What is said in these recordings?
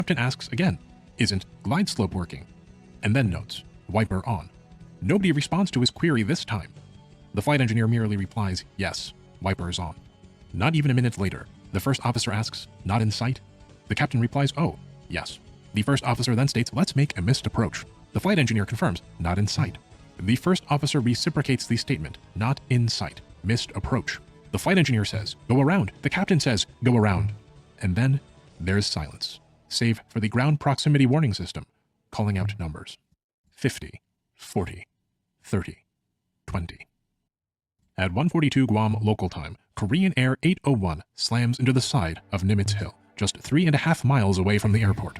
captain asks again, isn't glide slope working? And then notes, wiper on. Nobody responds to his query this time. The flight engineer merely replies, yes, wiper is on. Not even a minute later, the first officer asks, not in sight? The captain replies, oh, yes. The first officer then states, let's make a missed approach. The flight engineer confirms, not in sight. The first officer reciprocates the statement, not in sight, missed approach. The flight engineer says, go around. The captain says, go around. And then there's silence, save for the ground proximity warning system, calling out numbers. 50, 40, 30, 20. At 1:42 Guam local time, Korean Air 801 slams into the side of Nimitz Hill, just 3.5 miles away from the airport.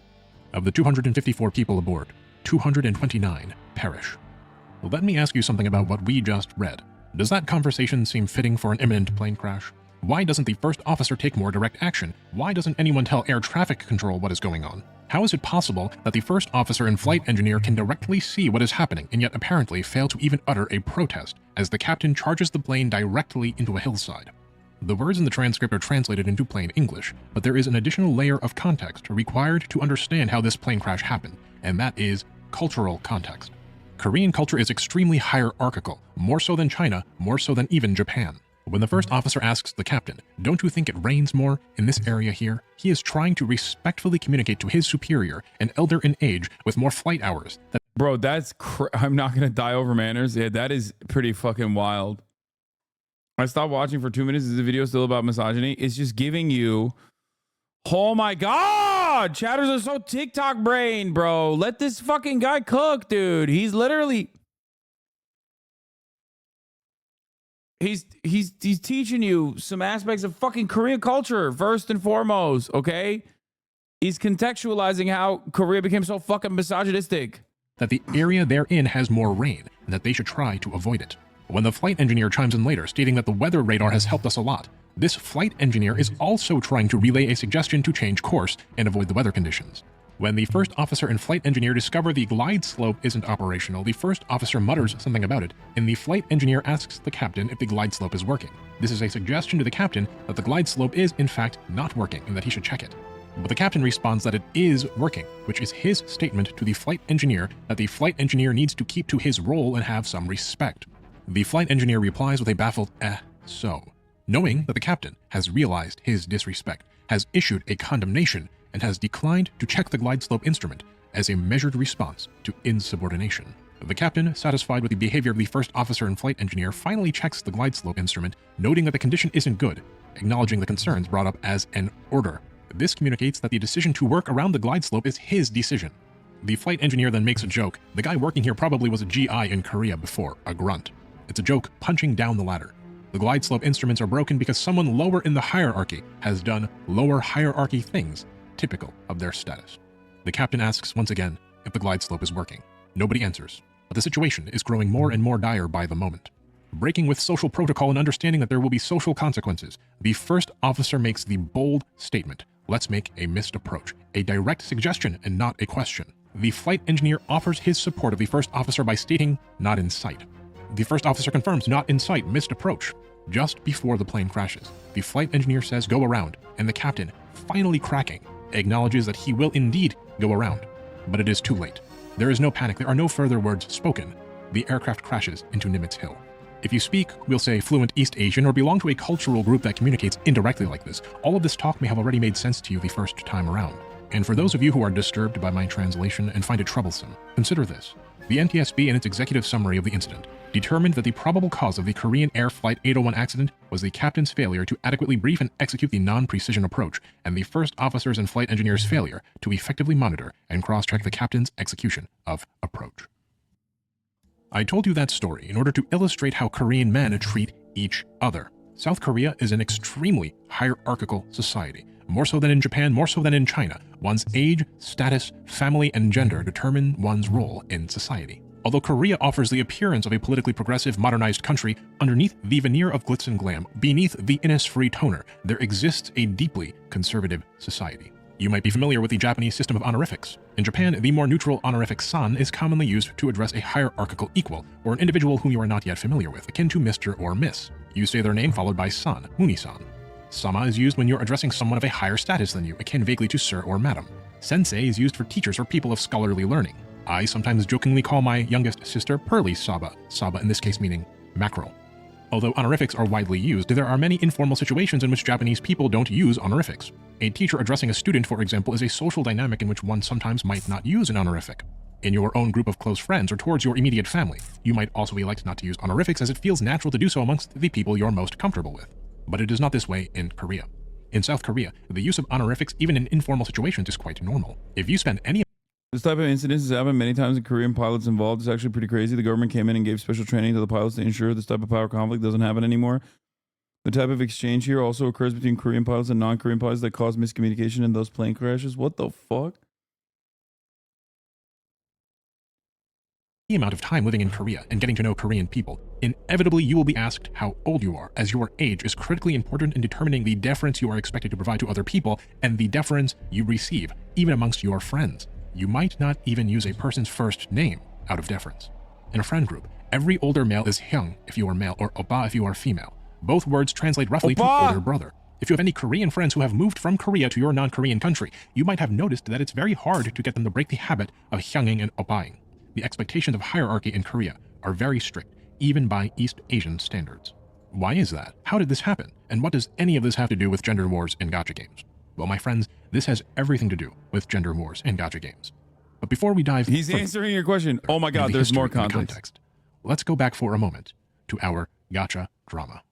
Of the 254 people aboard, 229 perish. Let me ask you something about what we just read. Does that conversation seem fitting for an imminent plane crash? Why doesn't the first officer take more direct action? Why doesn't anyone tell air traffic control what is going on? How is it possible that the first officer and flight engineer can directly see what is happening and yet apparently fail to even utter a protest as the captain charges the plane directly into a hillside? The words in the transcript are translated into plain English, but there is an additional layer of context required to understand how this plane crash happened, and that is cultural context. Korean culture is extremely hierarchical, more so than China, more so than even Japan. When the first officer asks the captain, don't you think it rains more in this area here? He is trying to respectfully communicate to his superior, an elder in age with more flight hours. Bro, that's I'm not gonna die over manners. Yeah, that is pretty fucking wild. I stopped watching for 2 minutes. Is the video still about misogyny? It's just giving you, oh my god, chatters are so TikTok brain, bro. Let this fucking guy cook, dude. He's literally he's teaching you some aspects of fucking Korean culture first and foremost, okay? He's contextualizing how Korea became so fucking misogynistic. That the area they're in has more rain and that they should try to avoid it. When the flight engineer chimes in later, stating that the weather radar has helped us a lot, this flight engineer is also trying to relay a suggestion to change course and avoid the weather conditions. When the first officer and flight engineer discover the glide slope isn't operational, the first officer mutters something about it, and the flight engineer asks the captain if the glide slope is working. This is a suggestion to the captain that the glide slope is, in fact, not working and that he should check it. But the captain responds that it is working, which is his statement to the flight engineer that the flight engineer needs to keep to his role and have some respect. The flight engineer replies with a baffled, so, knowing that the captain has realized his disrespect, has issued a condemnation, and has declined to check the glide slope instrument as a measured response to insubordination. The captain, satisfied with the behavior of the first officer and flight engineer, finally checks the glide slope instrument, noting that the condition isn't good, acknowledging the concerns brought up as an order. This communicates that the decision to work around the glide slope is his decision. The flight engineer then makes a joke. The guy working here probably was a GI in Korea before, a grunt. It's a joke punching down the ladder. The glide slope instruments are broken because someone lower in the hierarchy has done lower hierarchy things, typical of their status. The captain asks once again if the glide slope is working. Nobody answers, but the situation is growing more and more dire by the moment. Breaking with social protocol and understanding that there will be social consequences, the first officer makes the bold statement, let's make a missed approach, a direct suggestion and not a question. The flight engineer offers his support of the first officer by stating, not in sight. The first officer confirms, not in sight, missed approach. Just before the plane crashes, the flight engineer says go around, and the captain, finally cracking, acknowledges that he will indeed go around. But it is too late. There is no panic, there are no further words spoken. The aircraft crashes into Nimitz Hill. If you speak, we'll say fluent East Asian or belong to a cultural group that communicates indirectly like this, all of this talk may have already made sense to you the first time around. And for those of you who are disturbed by my translation and find it troublesome, consider this. The NTSB, in its executive summary of the incident, determined that the probable cause of the Korean Air Flight 801 accident was the captain's failure to adequately brief and execute the non-precision approach, and the first officer's and flight engineer's failure to effectively monitor and cross-check the captain's execution of approach. I told you that story in order to illustrate how Korean men treat each other. South Korea is an extremely hierarchical society. More so than in Japan, more so than in China. One's age, status, family, and gender determine one's role in society. Although Korea offers the appearance of a politically progressive, modernized country, underneath the veneer of glitz and glam, beneath the Innisfree toner, there exists a deeply conservative society. You might be familiar with the Japanese system of honorifics. In Japan, the more neutral honorific san is commonly used to address a hierarchical equal, or an individual whom you are not yet familiar with, akin to Mr. or Miss. You say their name followed by san, Muni-san. Sama is used when you're addressing someone of a higher status than you, akin vaguely to sir or madam. Sensei is used for teachers or people of scholarly learning. I sometimes jokingly call my youngest sister Pearly Saba, Saba in this case meaning mackerel. Although honorifics are widely used, there are many informal situations in which Japanese people don't use honorifics. A teacher addressing a student, for example, is a social dynamic in which one sometimes might not use an honorific. In your own group of close friends or towards your immediate family, you might also elect not to use honorifics as it feels natural to do so amongst the people you're most comfortable with. But it is not this way in Korea. In South Korea, the use of honorifics even in informal situations is quite normal. If you spend any This type of incidents has happened many times in Korean pilots involved. It's actually pretty crazy. The government came in and gave special training to the pilots to ensure this type of power conflict doesn't happen anymore. The type of exchange here also occurs between Korean pilots and non-Korean pilots that cause miscommunication in those plane crashes. What the fuck? amount of time living in Korea and getting to know Korean people, inevitably you will be asked how old you are, as your age is critically important in determining the deference you are expected to provide to other people and the deference you receive, even amongst your friends. You might not even use a person's first name out of deference. In a friend group, every older male is hyung if you are male or oppa if you are female. Both words translate roughly to older brother. If you have any Korean friends who have moved from Korea to your non-Korean country, you might have noticed that it's very hard to get them to break the habit of hyunging and oppaing. The expectations of hierarchy in Korea are very strict, even by East Asian standards. Why is that? How did this happen? And what does any of this have to do with gender wars in gacha games? Well, my friends, this has everything to do with gender wars in gacha games. But before we dive He's answering your question. Oh my God, there's more context. Let's go back for a moment to our gacha drama.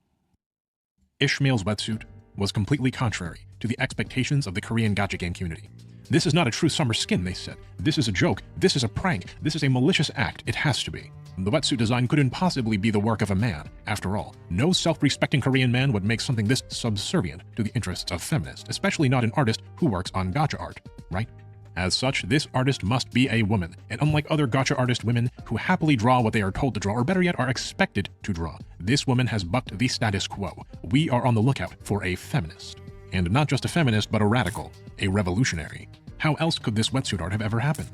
Ishmael's wetsuit was completely contrary to the expectations of the Korean gacha game community. This is not a true summer skin, they said. This is a joke. This is a prank. This is a malicious act. It has to be. The wetsuit design couldn't possibly be the work of a man. After all, no self-respecting Korean man would make something this subservient to the interests of feminists, especially not an artist who works on gacha art, right? As such, this artist must be a woman, and unlike other gacha artist women who happily draw what they are told to draw, or better yet, are expected to draw, this woman has bucked the status quo. We are on the lookout for a feminist. And not just a feminist, but a radical, a revolutionary. How else could this wetsuit art have ever happened?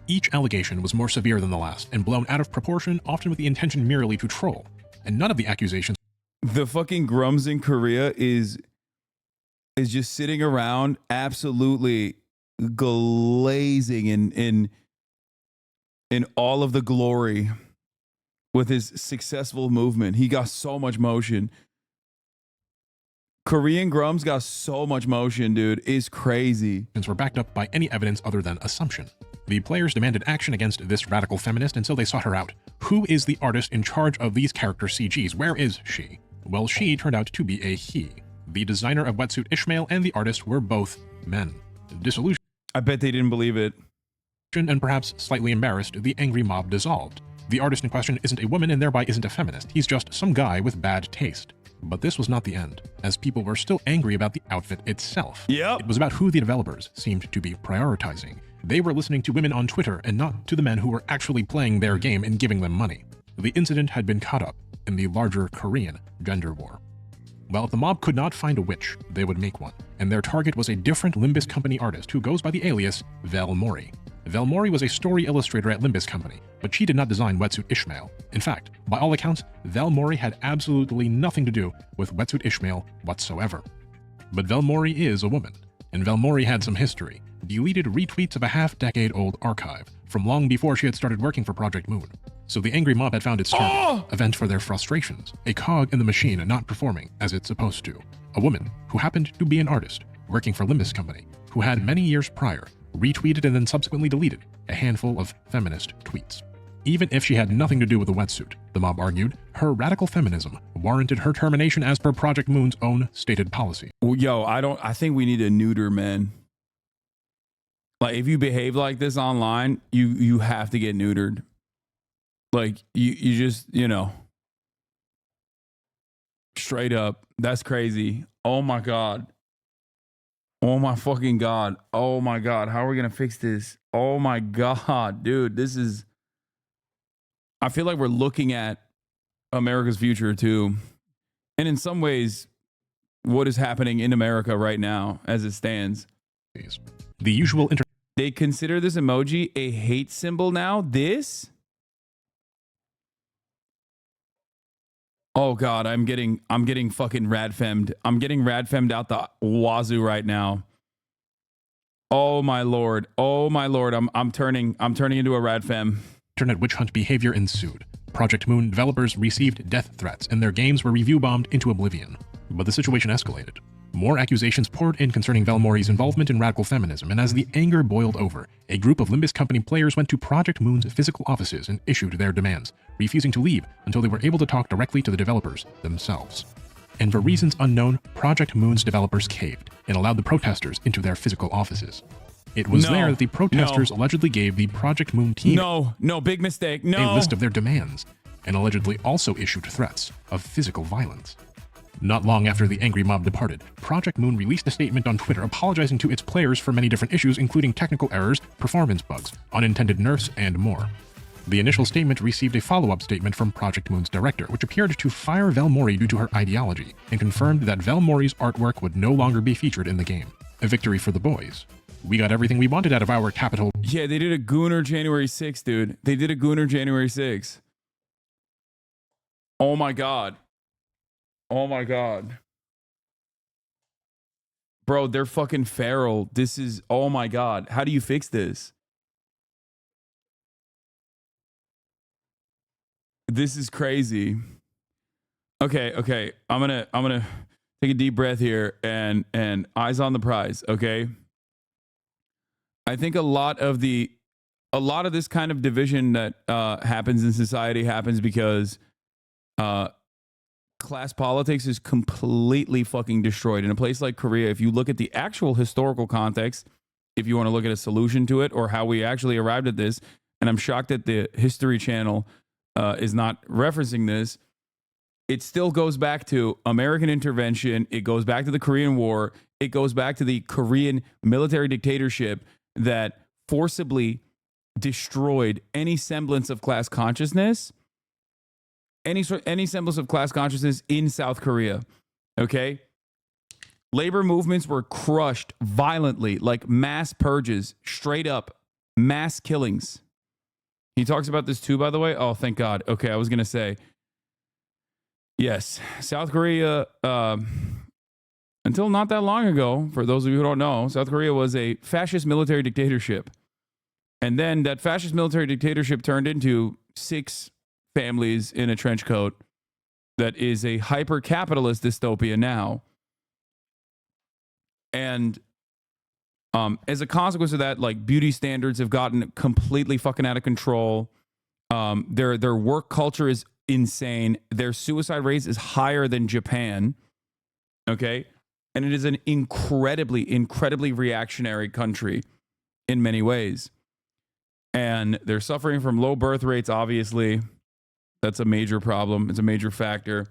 Each allegation was more severe than the last, and blown out of proportion, often with the intention merely to troll. And none of the accusations... The fucking grums in Korea is just sitting around absolutely glazing in all of the glory with his successful movement. He got so much motion. Korean grums got so much motion, dude. It's crazy. Were backed up by any evidence other than assumption. The players demanded action against this radical feminist, and so they sought her out. Who is the artist in charge of these character CGs? Where is she? Well, she turned out to be a he. The designer of wetsuit Ishmael and the artist were both men. Disillusioned, I bet they didn't believe it. and perhaps slightly embarrassed, the angry mob dissolved. The artist in question isn't a woman and thereby isn't a feminist. He's just some guy with bad taste. But this was not the end, as people were still angry about the outfit itself. Yep. It was about who the developers seemed to be prioritizing. They were listening to women on Twitter and not to the men who were actually playing their game and giving them money. The incident had been caught up in the larger Korean gender war. Well, if the mob could not find a witch, they would make one, and their target was a different Limbus Company artist who goes by the alias Vel Mori. Vel Mori was a story illustrator at Limbus Company, but she did not design Wetsuit Ishmael. In fact, by all accounts, Vel Mori had absolutely nothing to do with Wetsuit Ishmael whatsoever. But Vel Mori is a woman, and Vel Mori had some history, deleted retweets of a half-decade-old archive from long before she had started working for Project Moon. So the angry mob had found its target, a vent for their frustrations, a cog in the machine not performing as it's supposed to. A woman who happened to be an artist working for Limbus Company, who had many years prior retweeted and then subsequently deleted a handful of feminist tweets. Even if she had nothing to do with the wetsuit, the mob argued, her radical feminism warranted her termination as per Project Moon's own stated policy. Yo, I think we need a neuter men. Like, if you behave like this online, you have to get neutered. Like, you just, straight up. That's crazy. Oh my God. Oh my fucking God. Oh my God. How are we going to fix this? Oh my God, dude, I feel like we're looking at America's future too. And in some ways, what is happening in America right now as it stands. The usual They consider this emoji a hate symbol now? This? Oh God, I'm getting fucking radfemmed. I'm getting radfemmed out the wazoo right now. Oh my lord. Oh my lord. I'm turning into a rat fam. Internet witch hunt behavior ensued. Project Moon developers received death threats and their games were review bombed into oblivion. But the situation escalated. More accusations poured in concerning Velmori's involvement in radical feminism, and as the anger boiled over, a group of Limbus Company players went to Project Moon's physical offices and issued their demands, refusing to leave until they were able to talk directly to the developers themselves. And for reasons unknown, Project Moon's developers caved and allowed the protesters into their physical offices. It was there that the protesters allegedly gave the Project Moon team big mistake. No. a list of their demands, and allegedly also issued threats of physical violence. Not long after the angry mob departed, Project Moon released a statement on Twitter apologizing to its players for many different issues, including technical errors, performance bugs, unintended nerfs, and more. The initial statement received a follow-up statement from Project Moon's director, which appeared to fire Velmori due to her ideology, and confirmed that Velmori's artwork would no longer be featured in the game. A victory for the boys. We got everything we wanted out of our capital. Yeah, they did a Gooner January 6th, dude. They did a Gooner January 6th. Oh my god. Oh my god. Bro, they're fucking feral. This is, oh my god. How do you fix this? This is crazy. Okay. I'm gonna take a deep breath here and eyes on the prize, okay? I think a lot of this kind of division that happens in society happens because class politics is completely fucking destroyed. In a place like Korea, if you look at the actual historical context, if you want to look at a solution to it or how we actually arrived at this, and I'm shocked that the History Channel is not referencing this, it still goes back to American intervention. It goes back to the Korean War. It goes back to the Korean military dictatorship that forcibly destroyed any semblance of class consciousness, any semblance of class consciousness in South Korea. Okay? Labor movements were crushed violently, like mass purges, straight up mass killings. He talks about this too, by the way. Oh, thank God. Okay, I was going to say, yes, South Korea, until not that long ago, for those of you who don't know, South Korea was a fascist military dictatorship. And then that fascist military dictatorship turned into 6 families in a trench coat that is a hyper-capitalist dystopia now. And as a consequence of that, like, beauty standards have gotten completely fucking out of control. Their work culture is insane. Their suicide rate is higher than Japan. Okay? And it is an incredibly reactionary country in many ways. And they're suffering from low birth rates, obviously. That's a major problem. It's a major factor.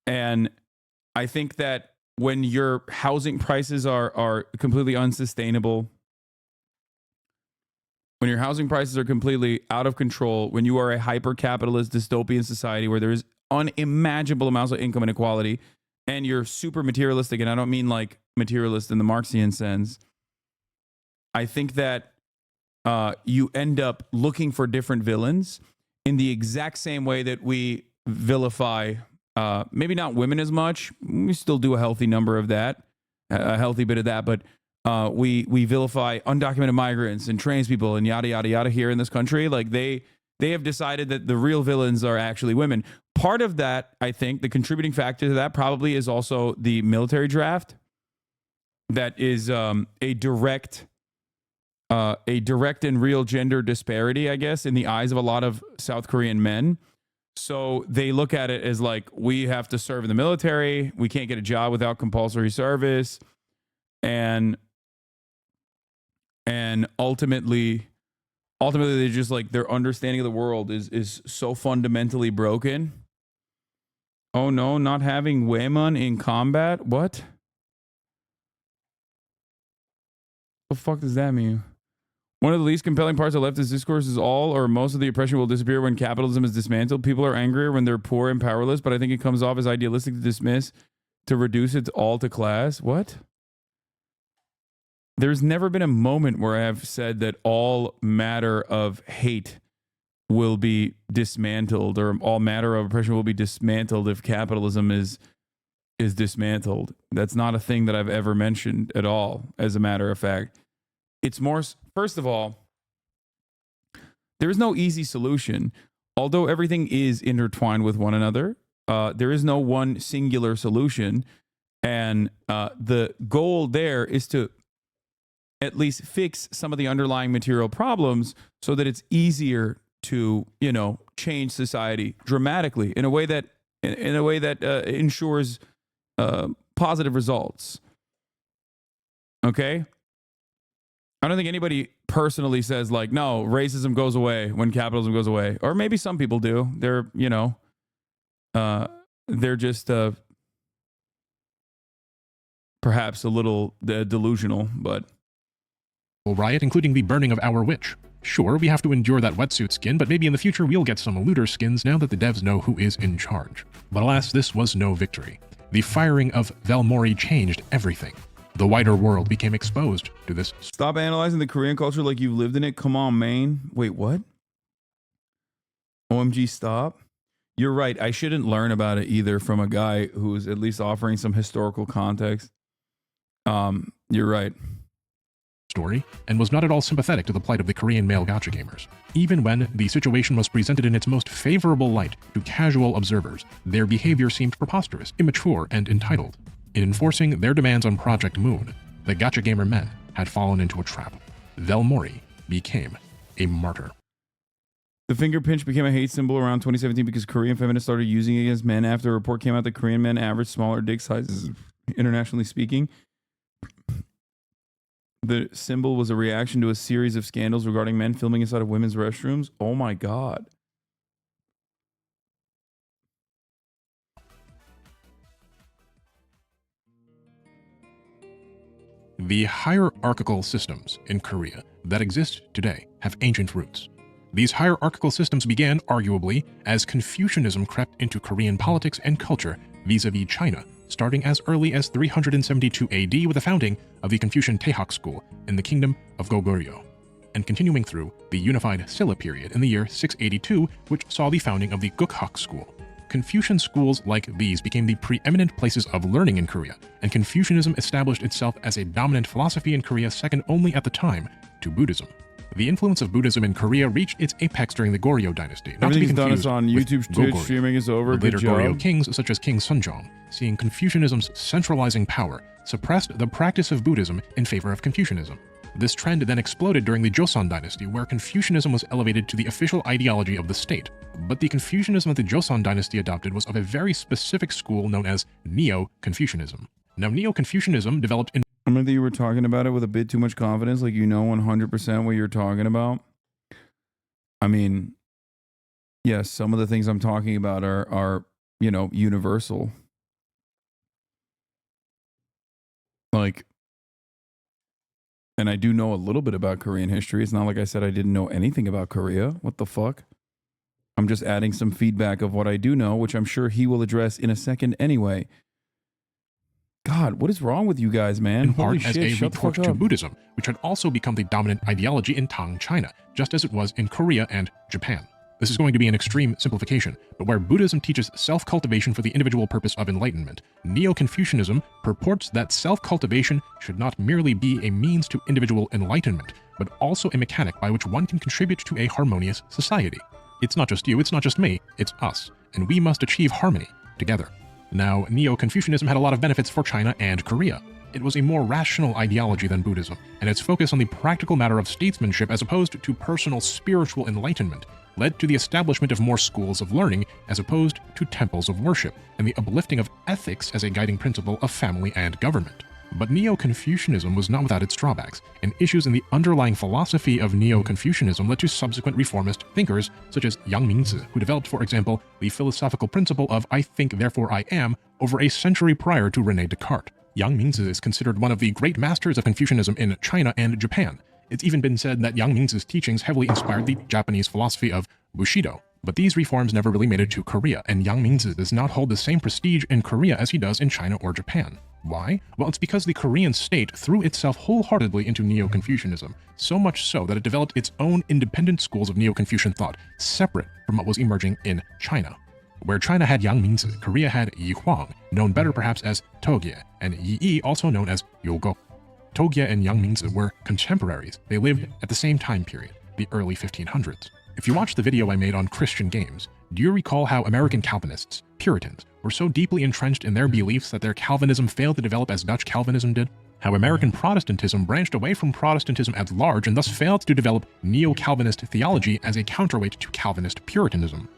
And I think that when your housing prices are completely unsustainable, when your housing prices are completely out of control, when you are a hyper-capitalist dystopian society where there is unimaginable amounts of income inequality, and you're super materialistic, and I don't mean like materialist in the Marxian sense, I think that you end up looking for different villains in the exact same way that we vilify, maybe not women as much. We still do a healthy number of that, a healthy bit of that, but we vilify undocumented migrants and trans people and yada, yada, yada here in this country. Like they have decided that the real villains are actually women. Part of that, I think, the contributing factor to that probably is also the military draft. That is a direct and real gender disparity, I guess, in the eyes of a lot of South Korean men. So they look at it as like, we have to serve in the military. We can't get a job without compulsory service. And ultimately they just like, their understanding of the world is so fundamentally broken. Oh no, not having women in combat? What? What the fuck does that mean? One of the least compelling parts of leftist discourse is all or most of the oppression will disappear when capitalism is dismantled. People are angrier when they're poor and powerless, but I think it comes off as idealistic to dismiss, to reduce it all to class. What? There's never been a moment where I have said that all matter of hate will be dismantled, or all matter of oppression will be dismantled if capitalism is dismantled. That's not a thing that I've ever mentioned at all, as a matter of fact. it's more, first of all, there is no easy solution. Although everything is intertwined with one another, there is no one singular solution. And the goal there is to at least fix some of the underlying material problems so that it's easier to, change society dramatically in a way that ensures positive results. Okay? I don't think anybody personally says like, no, racism goes away when capitalism goes away. Or maybe some people do. They're just perhaps a little delusional, but riot, including the burning of our witch. Sure, we have to endure that wetsuit skin, but maybe in the future we'll get some looter skins now that the devs know who is in charge. But alas, this was no victory. The firing of Velmori changed everything. The wider world became exposed to this. Stop analyzing the Korean culture like you've lived in it. Come on, man. Wait, what? OMG, stop. You're right. I shouldn't learn about it either from a guy who's at least offering some historical context. You're right. Story, and was not at all sympathetic to the plight of the Korean male gacha gamers. Even when the situation was presented in its most favorable light to casual observers, their behavior seemed preposterous, immature, and entitled. In enforcing their demands on Project Moon, the gacha gamer men had fallen into a trap. Velmori became a martyr. The finger pinch became a hate symbol around 2017 because Korean feminists started using it against men after a report came out that Korean men average smaller dick sizes, internationally speaking. The symbol was a reaction to a series of scandals regarding men filming inside of women's restrooms. Oh my God. The hierarchical systems in Korea that exist today have ancient roots. These hierarchical systems began, arguably, as Confucianism crept into Korean politics and culture vis-a-vis China, starting as early as 372 AD with the founding of the Confucian Taehak school in the kingdom of Goguryeo, and continuing through the unified Silla period in the year 682, which saw the founding of the Gukhak school. Confucian schools like these became the preeminent places of learning in Korea, and Confucianism established itself as a dominant philosophy in Korea second only at the time to Buddhism. The influence of Buddhism in Korea reached its apex during the Goryeo dynasty, not to be confused on YouTube, Twitch, streaming is over. The later Goryeo kings, such as King Sunjong, seeing Confucianism's centralizing power, suppressed the practice of Buddhism in favor of Confucianism. This trend then exploded during the Joseon dynasty, where Confucianism was elevated to the official ideology of the state. But the Confucianism that the Joseon dynasty adopted was of a very specific school known as Neo-Confucianism. Now, Neo-Confucianism developed in I remember that you were talking about it with a bit too much confidence, like you know 100% what you're talking about. I mean, yes, some of the things I'm talking about are universal. Like, and I do know a little bit about Korean history. It's not like I said I didn't know anything about Korea. What the fuck? I'm just adding some feedback of what I do know, which I'm sure he will address in a second anyway. God, what is wrong with you guys, man? in part as a retort to Buddhism, which had also become the dominant ideology in Tang China, just as it was in Korea and Japan. This is going to be an extreme simplification, but where Buddhism teaches self-cultivation for the individual purpose of enlightenment, Neo-Confucianism purports that self-cultivation should not merely be a means to individual enlightenment, but also a mechanic by which one can contribute to a harmonious society. It's not just you, it's not just me, it's us, and we must achieve harmony together. Now, Neo-Confucianism had a lot of benefits for China and Korea. It was a more rational ideology than Buddhism, and its focus on the practical matter of statesmanship as opposed to personal spiritual enlightenment led to the establishment of more schools of learning as opposed to temples of worship, and the uplifting of ethics as a guiding principle of family and government. But Neo-Confucianism was not without its drawbacks, and issues in the underlying philosophy of Neo-Confucianism led to subsequent reformist thinkers such as Yang Mingzi, who developed, for example, the philosophical principle of I think, therefore I am, over a century prior to René Descartes. Yang Mingzi is considered one of the great masters of Confucianism in China and Japan. It's even been said that Yang Mingzi's teachings heavily inspired the Japanese philosophy of Bushido. But these reforms never really made it to Korea, and Yang Mingzi does not hold the same prestige in Korea as he does in China or Japan. Why? Well, it's because the Korean state threw itself wholeheartedly into Neo-Confucianism, so much so that it developed its own independent schools of Neo-Confucian thought, separate from what was emerging in China. Where China had Yang Mingzi, Korea had Yi Huang, known better perhaps as Togye, and Yi Yi, also known as Yogo. Togia and Yang Mingzi were contemporaries. They lived at the same time period, the early 1500s. If you watched the video I made on Christian games, do you recall how American Calvinists, Puritans, were so deeply entrenched in their beliefs that their Calvinism failed to develop as Dutch Calvinism did? How American Protestantism branched away from Protestantism at large and thus failed to develop Neo-Calvinist theology as a counterweight to Calvinist Puritanism?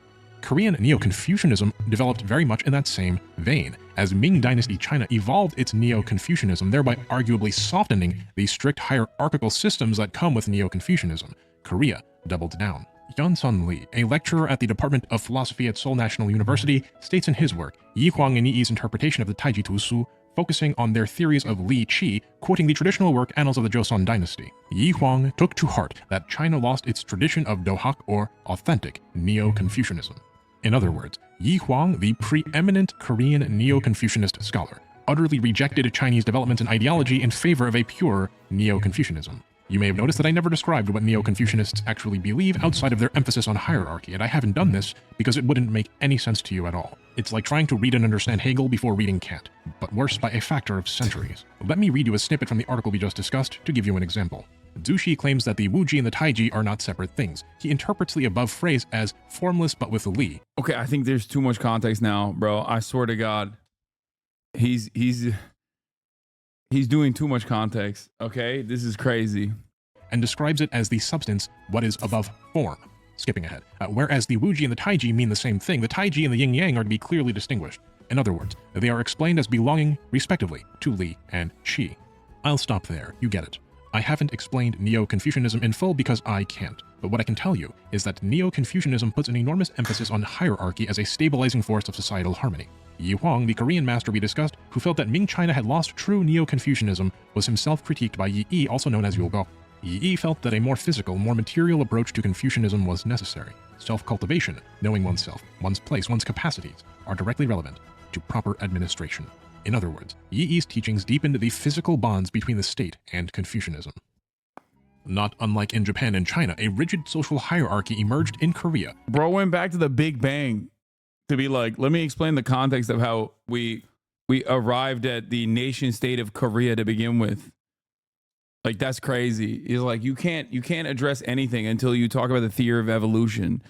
Korean Neo-Confucianism developed very much in that same vein, as Ming Dynasty China evolved its Neo-Confucianism, thereby arguably softening the strict hierarchical systems that come with Neo-Confucianism. Korea doubled down. Yun-Sun Lee, a lecturer at the Department of Philosophy at Seoul National University, states in his work, Yi Huang and Yi's interpretation of the Taiji Tusu, focusing on their theories of Li Qi, quoting the traditional work Annals of the Joseon Dynasty. Yi Huang took to heart that China lost its tradition of Dohak, or authentic Neo-Confucianism. In other words, Yi Huang, the preeminent Korean Neo-Confucianist scholar, utterly rejected Chinese development and ideology in favor of a pure Neo-Confucianism. You may have noticed that I never described what Neo-Confucianists actually believe outside of their emphasis on hierarchy, and I haven't done this because it wouldn't make any sense to you at all. It's like trying to read and understand Hegel before reading Kant, but worse by a factor of centuries. Let me read you a snippet from the article we just discussed to give you an example. Zushi claims that the Wuji and the Taiji are not separate things. He interprets the above phrase as formless but with Li. Okay, I think there's too much context now, bro. I swear to God. He's doing too much context, okay? This is crazy. And describes it as the substance, what is above form. Skipping ahead. Whereas the Wuji and the Taiji mean the same thing, the Taiji and the Yin Yang are to be clearly distinguished. In other words, they are explained as belonging, respectively, to Li and Qi. I'll stop there, you get it. I haven't explained Neo-Confucianism in full because I can't, but what I can tell you is that Neo-Confucianism puts an enormous emphasis on hierarchy as a stabilizing force of societal harmony. Yi Huang, the Korean master we discussed, who felt that Ming China had lost true Neo-Confucianism, was himself critiqued by Yi Yi, also known as Yulgo. Yi Yi felt that a more physical, more material approach to Confucianism was necessary. Self-cultivation, knowing oneself, one's place, one's capacities, are directly relevant to proper administration. In other words, Yi Yi's teachings deepened the physical bonds between the state and Confucianism. Not unlike in Japan and China, a rigid social hierarchy emerged in Korea. Bro went back to the Big Bang to be like, let me explain the context of how we arrived at the nation state of Korea to begin with. Like, that's crazy. He's like, you can't address anything until you talk about the theory of evolution.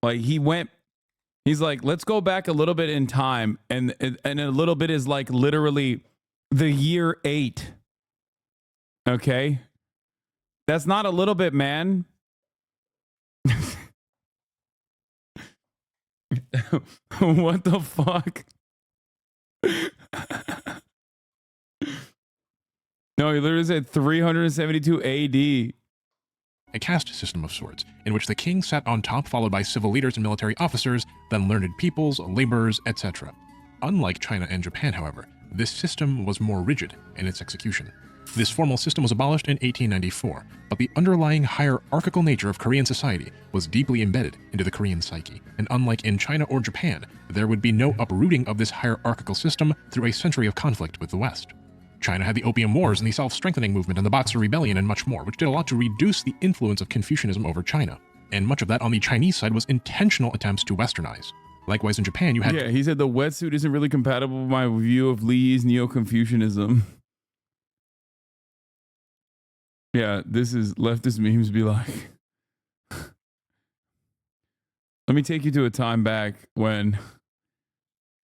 Like, he's like, let's go back a little bit in time, and a little bit is like literally the year 8. Okay? That's not a little bit, man. What the fuck? No, he literally said 372 AD. A caste system of sorts, in which the king sat on top followed by civil leaders and military officers, then learned peoples, laborers, etc. Unlike China and Japan, however, this system was more rigid in its execution. This formal system was abolished in 1894, but the underlying hierarchical nature of Korean society was deeply embedded into the Korean psyche, and unlike in China or Japan, there would be no uprooting of this hierarchical system through a century of conflict with the West. China had the Opium Wars and the Self-Strengthening Movement and the Boxer Rebellion and much more, which did a lot to reduce the influence of Confucianism over China. And much of that on the Chinese side was intentional attempts to westernize. Likewise in Japan, you had— Yeah, he said the wetsuit isn't really compatible with my view of Lee's Neo-Confucianism. Yeah, this is leftist memes be like, let me take you to a time back when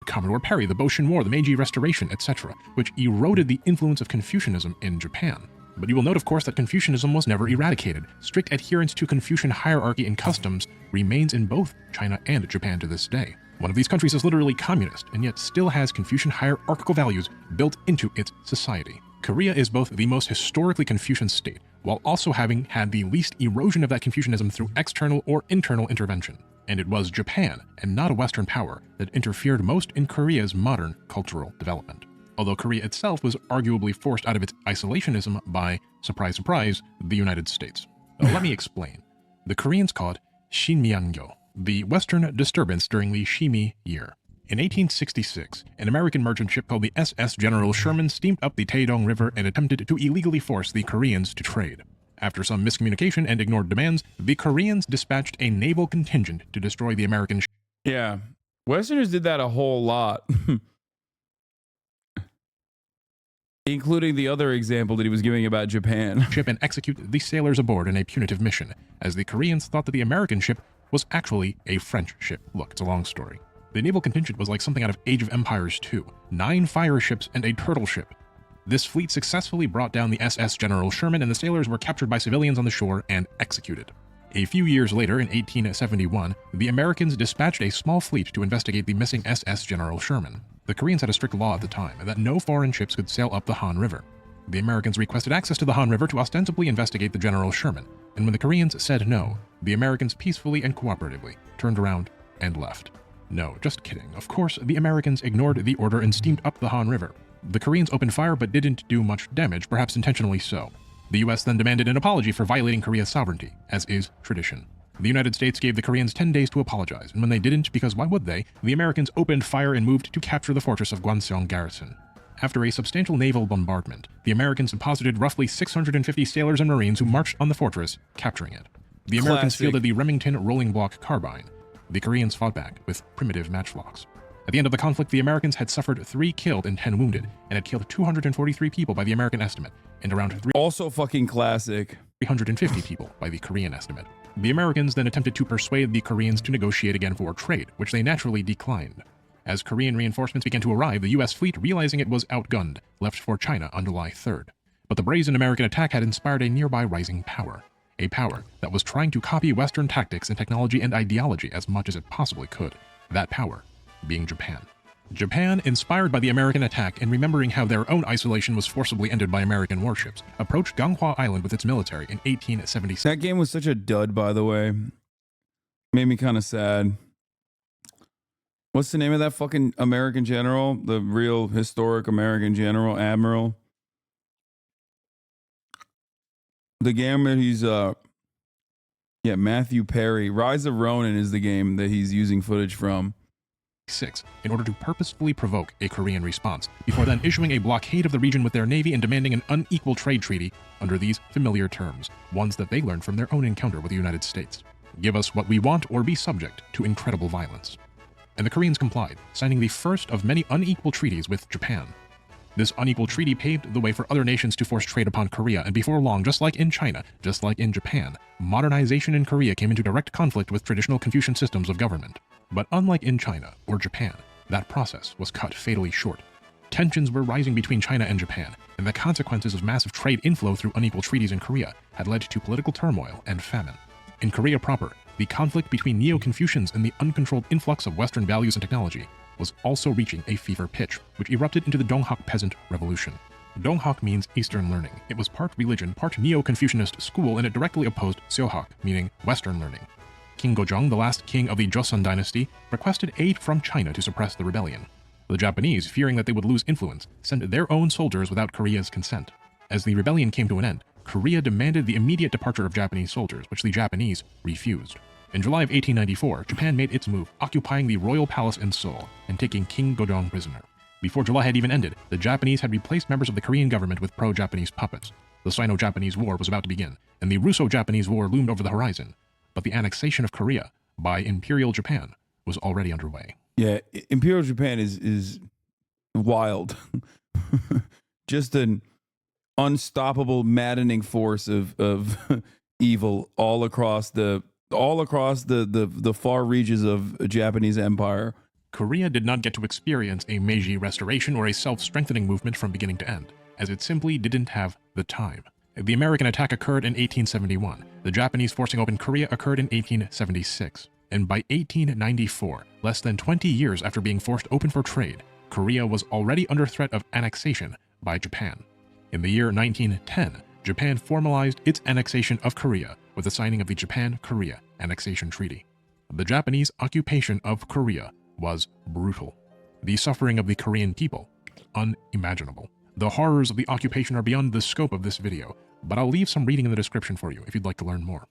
Commodore Perry, the Boshin War, the Meiji Restoration, etc., which eroded the influence of Confucianism in Japan. But you will note, of course, that Confucianism was never eradicated. Strict adherence to Confucian hierarchy and customs remains in both China and Japan to this day. One of these countries is literally communist, and yet still has Confucian hierarchical values built into its society. Korea is both the most historically Confucian state, while also having had the least erosion of that Confucianism through external or internal intervention. And it was Japan, and not a Western power, that interfered most in Korea's modern cultural development. Although Korea itself was arguably forced out of its isolationism by, surprise, surprise, the United States. Let me explain. The Koreans call it Shinmyeongyo, the Western disturbance during the Shimi year. In 1866, an American merchant ship called the SS General Sherman steamed up the Taedong River and attempted to illegally force the Koreans to trade. After some miscommunication and ignored demands, the Koreans dispatched a naval contingent to destroy the American ship. Yeah, Westerners did that a whole lot. Including the other example that he was giving about Japan. ship and execute the sailors aboard in a punitive mission, as the Koreans thought that the American ship was actually a French ship. Look, it's a long story. The naval contingent was like something out of Age of Empires 2. 9 fire ships and a turtle ship. This fleet successfully brought down the SS General Sherman, and the sailors were captured by civilians on the shore and executed. A few years later, in 1871, the Americans dispatched a small fleet to investigate the missing SS General Sherman. The Koreans had a strict law at the time that no foreign ships could sail up the Han River. The Americans requested access to the Han River to ostensibly investigate the General Sherman, and when the Koreans said no, the Americans peacefully and cooperatively turned around and left. No, just kidding. Of course, the Americans ignored the order and steamed up the Han River. The Koreans opened fire but didn't do much damage, perhaps intentionally so. The US then demanded an apology for violating Korea's sovereignty, as is tradition. The United States gave the Koreans 10 days to apologize, and when they didn't, because why would they, the Americans opened fire and moved to capture the fortress of Gwanseong Garrison. After a substantial naval bombardment, the Americans deposited roughly 650 sailors and Marines who marched on the fortress, capturing it. The Americans fielded the Remington rolling block carbine. The Koreans fought back with primitive matchlocks. At the end of the conflict, the Americans had suffered 3 killed and 10 wounded, and had killed 243 people by the American estimate, and around also fucking classic. 350 people by the Korean estimate. The Americans then attempted to persuade the Koreans to negotiate again for trade, which they naturally declined. As Korean reinforcements began to arrive, the US fleet, realizing it was outgunned, left for China on July 3rd. But the brazen American attack had inspired a nearby rising power. A power that was trying to copy Western tactics and technology and ideology as much as it possibly could. That power being Japan. Japan, inspired by the American attack and remembering how their own isolation was forcibly ended by American warships, approached Ganghwa Island with its military in 1876. That game was such a dud, by the way. Made me kind of sad. What's the name of that fucking American general? The real historic American general, admiral? The game that he's, Matthew Perry. Rise of Ronin is the game that he's using footage from. In order to purposefully provoke a Korean response, before then issuing a blockade of the region with their navy and demanding an unequal trade treaty under these familiar terms, ones that they learned from their own encounter with the United States. Give us what we want or be subject to incredible violence. And the Koreans complied, signing the first of many unequal treaties with Japan. This unequal treaty paved the way for other nations to force trade upon Korea, and before long, just like in China, just like in Japan, modernization in Korea came into direct conflict with traditional Confucian systems of government. But unlike in China or Japan, that process was cut fatally short. Tensions were rising between China and Japan, and the consequences of massive trade inflow through unequal treaties in Korea had led to political turmoil and famine. In Korea proper, the conflict between Neo-Confucians and the uncontrolled influx of Western values and technology was also reaching a fever pitch, which erupted into the Donghak Peasant Revolution. Donghak means Eastern learning. It was part religion, part Neo-Confucianist school, and it directly opposed Seohak, meaning Western learning. King Gojong, the last king of the Joseon dynasty, requested aid from China to suppress the rebellion. The Japanese, fearing that they would lose influence, sent their own soldiers without Korea's consent. As the rebellion came to an end, Korea demanded the immediate departure of Japanese soldiers, which the Japanese refused. In July of 1894, Japan made its move, occupying the royal palace in Seoul and taking King Gojong prisoner. Before July had even ended, the Japanese had replaced members of the Korean government with pro-Japanese puppets. The Sino-Japanese War was about to begin, and the Russo-Japanese War loomed over the horizon. But the annexation of Korea by Imperial Japan was already underway. Yeah, Imperial Japan is wild. Just an unstoppable, maddening force of evil all across the far reaches of Japanese empire. Korea did not get to experience a Meiji restoration or a self-strengthening movement from beginning to end, as it simply didn't have the time. The American attack occurred in 1871. The Japanese forcing open Korea occurred in 1876. And by 1894, less than 20 years after being forced open for trade, Korea was already under threat of annexation by Japan. In the year 1910, Japan formalized its annexation of Korea with the signing of the Japan-Korea Annexation Treaty. The Japanese occupation of Korea was brutal. The suffering of the Korean people, unimaginable. The horrors of the occupation are beyond the scope of this video, but I'll leave some reading in the description for you if you'd like to learn more.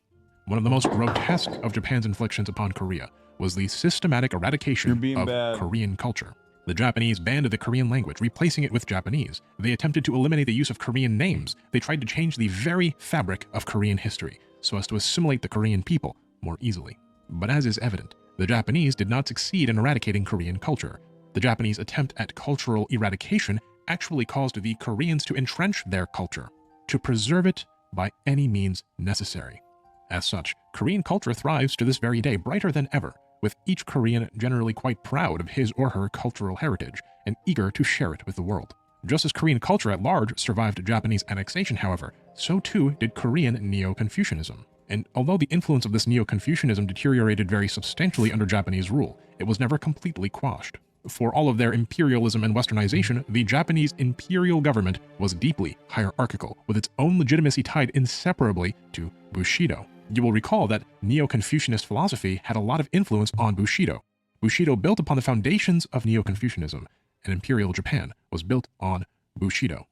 One of the most grotesque of Japan's inflictions upon Korea was the systematic eradication of Korean culture. The Japanese banned the Korean language, replacing it with Japanese. They attempted to eliminate the use of Korean names. They tried to change the very fabric of Korean history so as to assimilate the Korean people more easily. But as is evident, the Japanese did not succeed in eradicating Korean culture. The Japanese attempt at cultural eradication actually caused the Koreans to entrench their culture, to preserve it by any means necessary. As such, Korean culture thrives to this very day brighter than ever, with each Korean generally quite proud of his or her cultural heritage and eager to share it with the world. Just as Korean culture at large survived Japanese annexation, however, so too did Korean Neo-Confucianism. And although the influence of this Neo-Confucianism deteriorated very substantially under Japanese rule, it was never completely quashed. For all of their imperialism and westernization, the Japanese imperial government was deeply hierarchical, with its own legitimacy tied inseparably to Bushido. You will recall that Neo-Confucianist philosophy had a lot of influence on Bushido. Bushido built upon the foundations of Neo-Confucianism, and Imperial Japan was built on Bushido.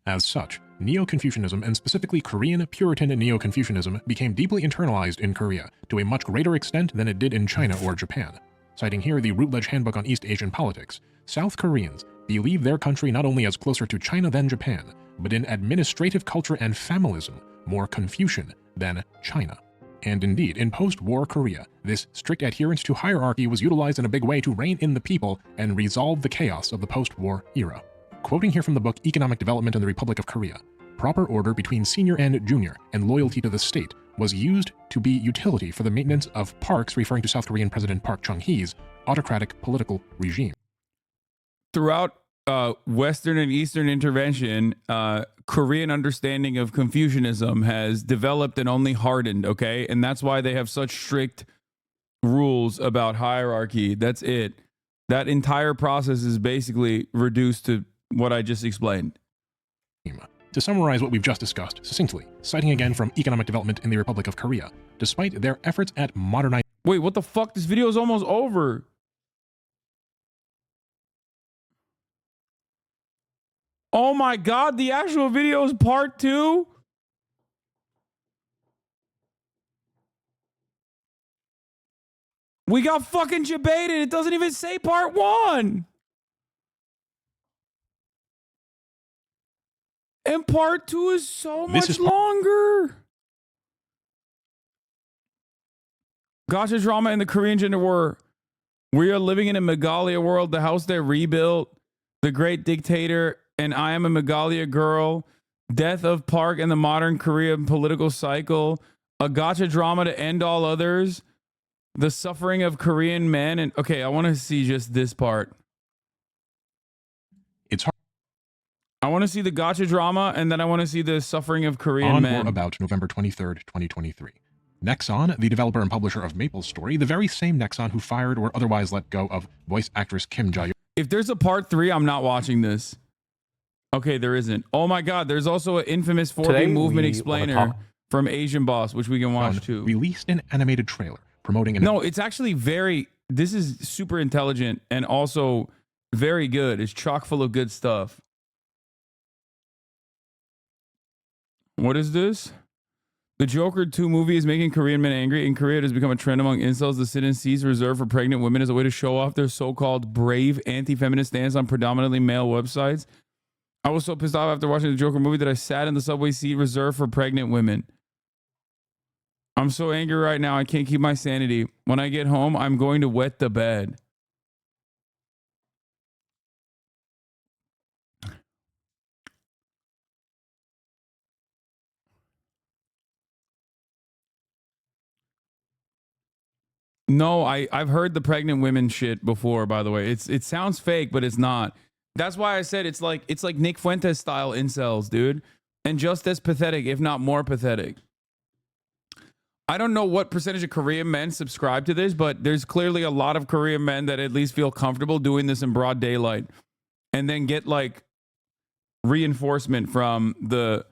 As such, Neo-Confucianism, and specifically Korean Puritan Neo-Confucianism, became deeply internalized in Korea to a much greater extent than it did in China or Japan. Citing here the Routledge Handbook on East Asian Politics, South Koreans believe their country not only as closer to China than Japan, but in administrative culture and familism, more Confucian than China. And indeed, in post-war Korea, this strict adherence to hierarchy was utilized in a big way to rein in the people and resolve the chaos of the post-war era. Quoting here from the book Economic Development in the Republic of Korea, proper order between senior and junior and loyalty to the state was used to be utility for the maintenance of Park's, referring to South Korean President Park Chung-hee's, autocratic political regime. Throughout Western and Eastern intervention, Korean understanding of Confucianism has developed and only hardened, okay? And that's why they have such strict rules about hierarchy. That's it. That entire process is basically reduced to what I just explained. To summarize what we've just discussed succinctly, citing again from Economic Development in the Republic of Korea, despite their efforts at modernizing... Wait, what the fuck? This video is almost over. Oh my God, the actual video is part 2? We got fucking debated. It doesn't even say part 1. And part 2 is so much longer. Gotcha drama in the Korean gender war. We are living in a Megalia world, the house that rebuilt, the great dictator, and I am a Megalia girl, death of Park and the modern Korean political cycle, a gotcha drama to end all others, the suffering of Korean men. And okay, I want to see just this part. It's hard. I want to see the gotcha drama, and then I want to see the suffering of Korean men. On or about November 23rd, 2023. Nexon, the developer and publisher of Maple Story, the very same Nexon who fired or otherwise let go of voice actress Kim Jae. If there's a part 3, I'm not watching this. Okay, there isn't. Oh my God, there's also an infamous 4B movement explainer from Asian Boss, which we can watch too. Released an animated trailer promoting an... No, it's actually this is super intelligent and also very good. It's chock full of good stuff. What is this? The Joker 2 movie is making Korean men angry. In Korea, it has become a trend among incels to sit in seats reserved for pregnant women as a way to show off their so-called brave anti-feminist stance on predominantly male websites. I was so pissed off after watching the Joker movie that I sat in the subway seat reserved for pregnant women. I'm so angry right now, I can't keep my sanity. When I get home, I'm going to wet the bed. No, I've heard the pregnant women shit before, by the way. It sounds fake, but it's not. That's why I said it's like Nick Fuentes style incels, dude. And just as pathetic, if not more pathetic. I don't know what percentage of Korean men subscribe to this, but there's clearly a lot of Korean men that at least feel comfortable doing this in broad daylight and then get like reinforcement from the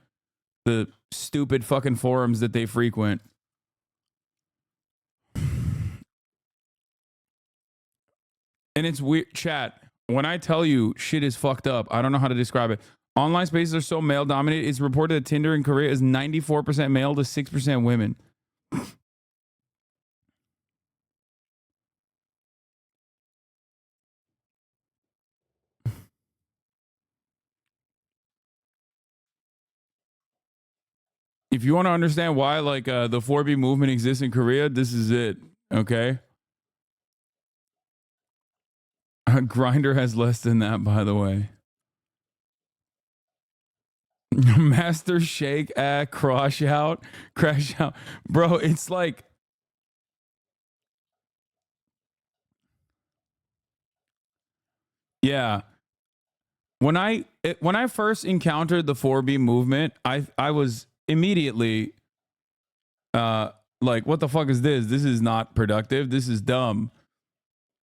stupid fucking forums that they frequent. And it's weird, chat. When I tell you shit is fucked up, I don't know how to describe it. Online spaces are so male dominated. It's reported that Tinder in Korea is 94% male to 6% women. If you want to understand why like the 4B movement exists in Korea, this is it. Okay. Grindr has less than that, by the way. Master Shake, crash out, bro. It's like, yeah. When I first encountered the 4B movement, I was immediately like, what the fuck is this? This is not productive. This is dumb.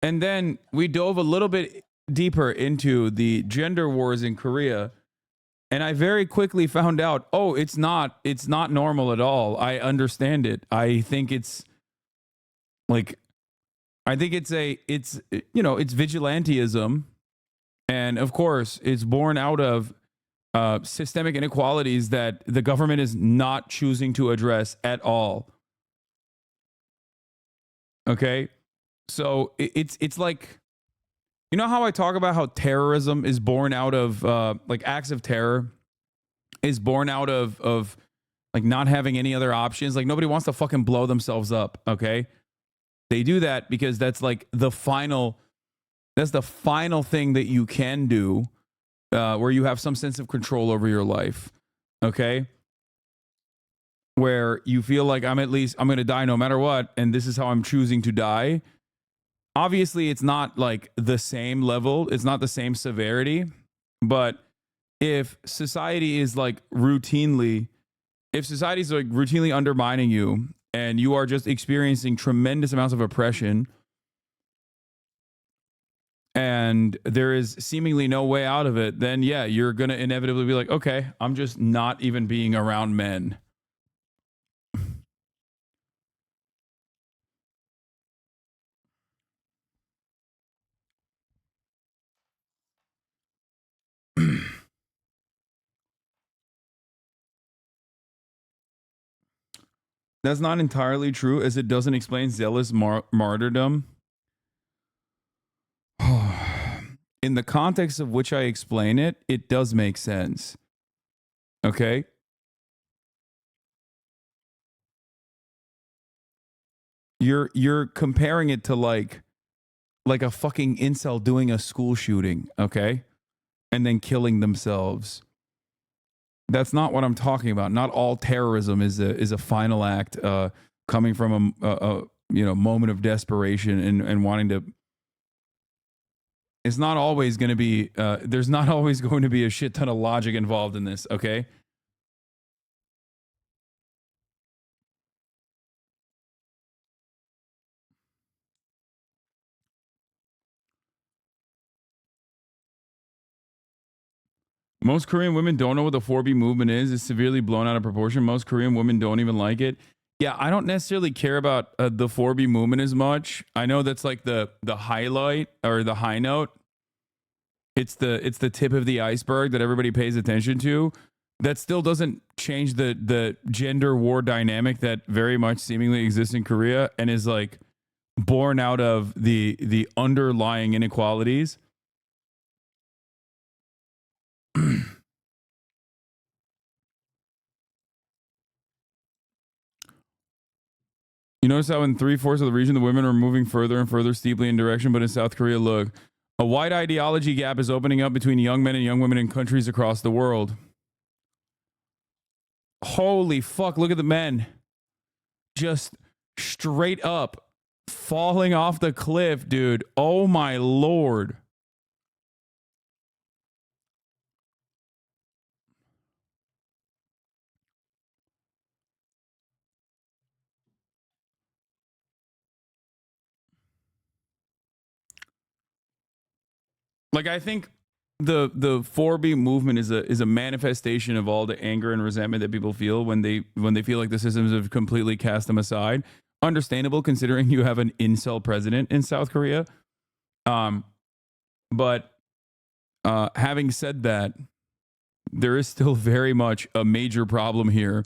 And then we dove a little bit deeper into the gender wars in Korea, and I very quickly found out, oh, it's not normal at all. I understand it. I think it's like, it's vigilantism, and of course it's born out of systemic inequalities that the government is not choosing to address at all. Okay, so it's like, you know how I talk about how terrorism is born out of like acts of terror is born out of like not having any other options. Like nobody wants to fucking blow themselves up. Okay, they do that because that's like the final thing that you can do where you have some sense of control over your life. Okay, where you feel like I'm going to die no matter what, and this is how I'm choosing to die. Obviously, it's not like the same level, it's not the same severity, but if society is like routinely undermining you and you are just experiencing tremendous amounts of oppression and there is seemingly no way out of it, then yeah, you're going to inevitably be like, okay, I'm just not even being around men. That's not entirely true, as it doesn't explain zealous martyrdom. In the context of which I explain it, it does make sense. Okay? You're comparing it to like a fucking incel doing a school shooting, okay? And then killing themselves. That's not what I'm talking about. Not all terrorism is a final act coming from a moment of desperation and wanting to. It's not always going to be. There's not always going to be a shit ton of logic involved in this. Okay. Most Korean women don't know what the 4B movement is. It's severely blown out of proportion. Most Korean women don't even like it. Yeah, I don't necessarily care about the 4B movement as much. I know that's like the highlight or the high note. It's the tip of the iceberg that everybody pays attention to. That still doesn't change the gender war dynamic that very much seemingly exists in Korea and is like born out of the underlying inequalities. You notice how in 3/4 of the region, the women are moving further and further steeply in direction, but in South Korea, look, a wide ideology gap is opening up between young men and young women in countries across the world. Holy fuck, look at the men. Just straight up falling off the cliff, dude. Oh my Lord. Like, I think the 4B movement is a manifestation of all the anger and resentment that people feel when they feel like the systems have completely cast them aside. Understandable, considering you have an incel president in South Korea. But having said that, there is still very much a major problem here,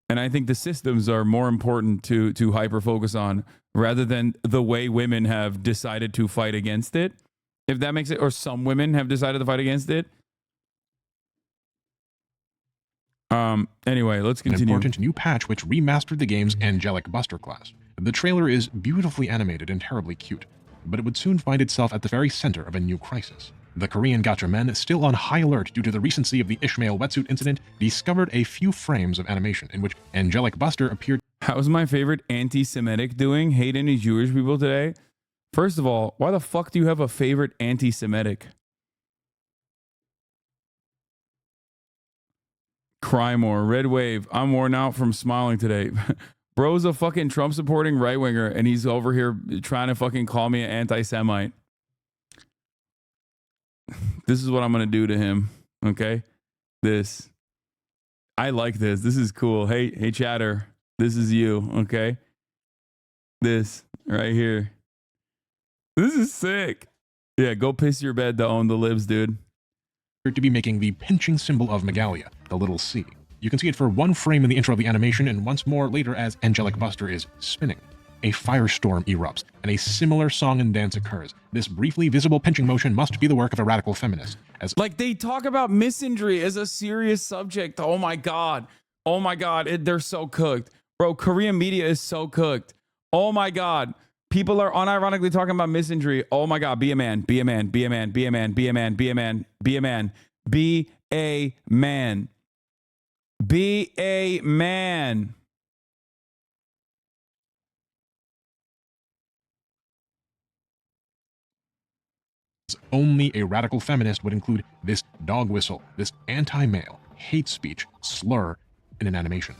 and I think the systems are more important to hyper focus on rather than the way women have decided to fight against it. If that makes it, or some women have decided to fight against it. Anyway, let's continue. An important new patch which remastered the game's angelic Buster class. The trailer is beautifully animated and terribly cute, but it would soon find itself at the very center of a new crisis. The Korean gacha men, still on high alert due to the recency of the Ishmael wetsuit incident, discovered a few frames of animation in which angelic Buster appeared. How's my favorite anti-Semitic doing? Hate any Jewish people today? First of all, why the fuck do you have a favorite anti-Semitic? Cry more. Red wave. I'm worn out from smiling today. Bro's a fucking Trump supporting right winger and he's over here trying to fucking call me an anti-Semite. This is what I'm going to do to him. Okay. This. I like this. This is cool. Hey, chatter. This is you. Okay. This right here. This is sick. Yeah. Go piss your bed to own the libs, dude. To be making the pinching symbol of Megalia, the little C. You can see it for one frame in the intro of the animation and once more later as angelic Buster is spinning. A firestorm erupts, and a similar song and dance occurs. This briefly visible pinching motion must be the work of a radical feminist. As like they talk about misandry as a serious subject. Oh my God. Oh my God. They're so cooked. Bro, Korean media is so cooked. Oh my God. People are unironically talking about misandry. Oh my God. Be a man. Be a man. Be a man. Be a man. Be a man. Be a man. Be a man. Be a man. Be a man. only a radical feminist would include this dog whistle, this anti-male, hate speech, slur in an animation.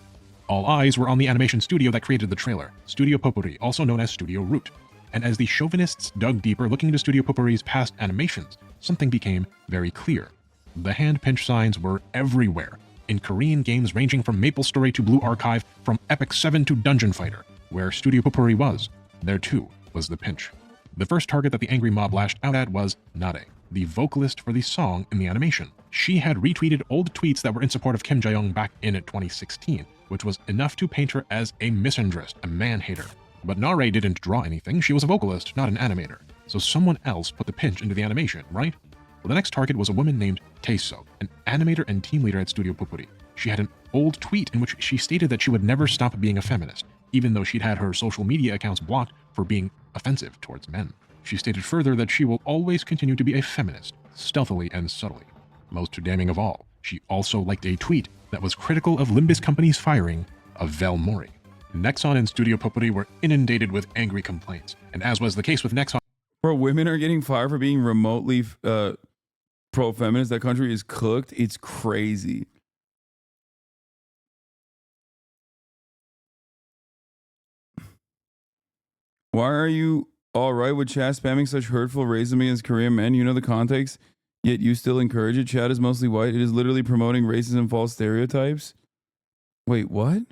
All eyes were on the animation studio that created the trailer, Studio Potpourri, also known as Studio Root. And as the chauvinists dug deeper looking into Studio Potpourri's past animations, something became very clear. The hand pinch signs were everywhere, in Korean games ranging from MapleStory to Blue Archive, from Epic 7 to Dungeon Fighter. Where Studio Potpourri was, there too was the pinch. The first target that the angry mob lashed out at was Nade, the vocalist for the song in the animation. She had retweeted old tweets that were in support of Kim Jae-young back in 2016, which was enough to paint her as a misandrist, a man-hater. But Nare didn't draw anything, she was a vocalist, not an animator. So someone else put the pinch into the animation, right? Well, the next target was a woman named Taeso, an animator and team leader at Studio Potpourri. She had an old tweet in which she stated that she would never stop being a feminist, even though she'd had her social media accounts blocked for being offensive towards men. She stated further that she will always continue to be a feminist, stealthily and subtly. Most damning of all, she also liked a tweet that was critical of Limbus Company's firing of Vel Mori. Nexon and Studio Potpourri were inundated with angry complaints, and as was the case with Nexon, bro, women are getting fired for being remotely pro-feminist. That country is cooked. It's crazy. Why are you all right with chat spamming such hurtful racism against Korean men? You know the context, yet you still encourage it. Chat is mostly white. It is literally promoting racism, false stereotypes. Wait, what?